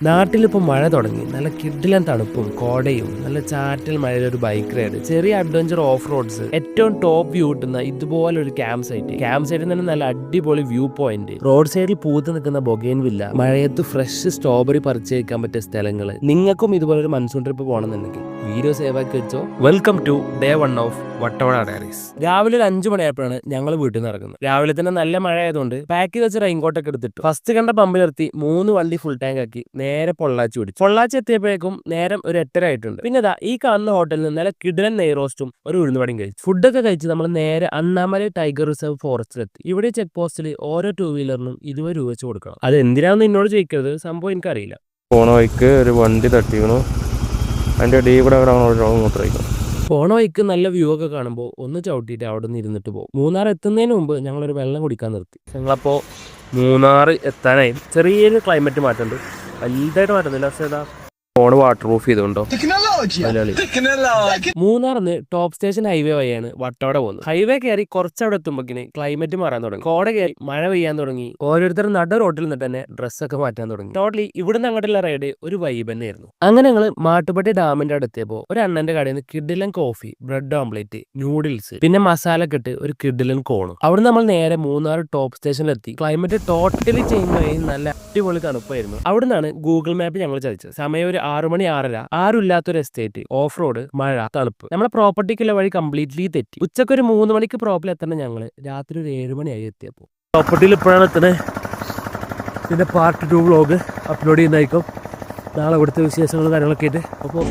നാട്ടിലിപ്പോൾ മഴ തുടങ്ങി. നല്ല കിഡിലൻ തണുപ്പും കോടയും നല്ല ചാറ്റൽ മഴയിൽ ഒരു ബൈക്ക് റൈഡ്, ചെറിയ അഡ്വഞ്ചർ ഓഫ് റോഡ്സ്, ഏറ്റവും ടോപ്പ് വ്യൂ കിട്ടുന്ന ഇതുപോലൊരു ക്യാമ്പ് സൈറ്റിൽ തന്നെ നല്ല അടിപൊളി വ്യൂ പോയിന്റ്, റോഡ് സൈഡിൽ പൂത്ത് നിൽക്കുന്ന ബൊഗൈൻ വില്ല, മഴയത്ത് ഫ്രഷ് സ്ട്രോബെറി പറിച്ചു വയ്ക്കാൻ പറ്റിയ സ്ഥലങ്ങൾ. നിങ്ങൾക്കും ഇതുപോലൊരു മൺസൂൺ ട്രിപ്പ് പോകണമെന്നുണ്ടെങ്കിൽ വീഡിയോ സേവ് ആക്കി വെച്ചോ. Welcome to day 1 of Vattavada diaries. രാവിലെ ഒരു 5 മണിയായപ്പോഴാണ് ഞങ്ങൾ വീട്ടിൽ നിന്ന് ഇറങ്ങുന്നത്. രാവിലെ തന്നെ നല്ല മഴ ആയതുകൊണ്ട് പാക്ക് ചെയ്ത് വെച്ച റെയിൻകോട്ടൊക്കെ എടുത്തിട്ട് ഫസ്റ്റ് കണ്ട പമ്പിൽ നിർത്തി 3 വണ്ടി ഫുൾ ടാങ്ക് ആക്കി നേരെ പൊള്ളാച്ചി പിടിച്ചു. പൊള്ളാച്ചി എത്തിയപ്പോഴേക്കും നേരം ഒരു 8:30 ആയിട്ടുണ്ട്. പിന്നെ ഈ കാണുന്ന ഹോട്ടലിൽ നിന്ന് നല്ല കിടിലൻ നെയ് റോസ്റ്റും ഒരു ഉഴുന്നുവടയും കഴിച്ചു. ഫുഡൊക്കെ കഴിച്ച് നമ്മൾ നേരെ അണ്ണാമലൈ ടൈഗർ റിസർവ് ഫോറസ്റ്റിലെത്തി. ഇവിടെ ചെക്ക് പോസ്റ്റിൽ ഓരോ 2 വീലറിനും 20 രൂപ വെച്ച് കൊടുക്കണം. അത് എന്തിനാണെന്ന് എന്നോട് ചോദിക്കരുത്, സംഭവം എനിക്കറിയില്ല. പോണ വഴിക്ക് ഒരു വണ്ടി തട്ടിക്കണു, അതിൻ്റെ ഡീ കൂടെ മൂത്രയിക്കണം. പോണ വഴിക്ക് നല്ല വ്യൂ ഒക്കെ കാണുമ്പോൾ ഒന്ന് ചവിട്ടിയിട്ട് അവിടെ നിന്ന് ഇരുന്നിട്ട് പോകും. മൂന്നാർ എത്തുന്നതിന് മുമ്പ് ഞങ്ങളൊരു വെള്ളം കുടിക്കാൻ നിർത്തി. ഞങ്ങളപ്പോൾ മൂന്നാർ എത്താനായി. ചെറിയൊരു ക്ലൈമറ്റ് മാറ്റമുണ്ട്, വലുതായിട്ട് മാറ്റുന്നില്ല. പക്ഷേ ഫോണ് വാട്ടർ പ്രൂഫ് ചെയ്തുകൊണ്ടോ. മൂന്നാറിന്ന് ടോപ്പ് സ്റ്റേഷൻ ഹൈവേ വഴിയാണ് വട്ടവട പോകുന്നത്. ഹൈവേ കയറി കുറച്ചവിടെ എത്തുമ്പോഴേക്കിന് ക്ലൈമറ്റ് മാറാൻ തുടങ്ങി. കോട കയറി മഴ പെയ്യാൻ തുടങ്ങി. ഓരോരുത്തരും നട റോട്ടിൽ നിന്നിട്ട് തന്നെ ഡ്രസ്സൊക്കെ മാറ്റാൻ തുടങ്ങി. ടോട്ടലി ഇവിടുന്ന് അങ്ങോട്ടുള്ള റൈഡ് ഒരു വൈബ് തന്നെയായിരുന്നു. അങ്ങനെ ഞങ്ങൾ മാട്ടുപ്പെട്ടി ഡാമിന്റെ അടുത്തെത്തിയപ്പോൾ ഒരു അണ്ണന്റെ കടയിൽ നിന്ന് കിഡിലൻ കോഫി, ബ്രെഡ് ഓംപ്ലേറ്റ്, നൂഡിൽസ്, പിന്നെ മസാല കെട്ട്, ഒരു കിഡിലൻ കോണും. അവിടെ നമ്മൾ നേരെ മൂന്നാർ ടോപ്പ് സ്റ്റേഷനിലെത്തി. ക്ലൈമറ്റ് ടോട്ടലി ചേഞ്ച് ആയി, നല്ല അടിപൊളി തണുപ്പായിരുന്നു. അവിടെ നിന്നാണ് ഗൂഗിൾ മാപ്പ് ഞങ്ങൾ ചതിച്ചത്. സമയം ഒരു 6 മണി 6:30. ആരും ഇല്ലാത്തൊരു എസ്റ്റേറ്റ്, ഓഫ് റോഡ്, മഴ, തണുപ്പ്. നമ്മളെ പ്രോപ്പർട്ടിക്കുള്ള വഴി കംപ്ലീറ്റ്ലി തെറ്റി. ഉച്ചക്ക് ഒരു 3 മണിക്ക് പ്രോപ്പർട്ടി എത്തണം. ഞങ്ങള് രാത്രി ഒരു 7 മണിയായി എത്തിയപ്പോൾ. പ്രോപ്പർട്ടിയിൽ ഇപ്പോഴാണ് എത്തണേ. പിന്നെ പാർട്ട് 2 വ്ളോഗ് അപ്ലോഡ് ചെയ്യുന്നതായിരിക്കും. നാളെ ഇവിടുത്തെ വിശേഷങ്ങളും കാര്യങ്ങളൊക്കെ ആയിട്ട്. അപ്പോൾ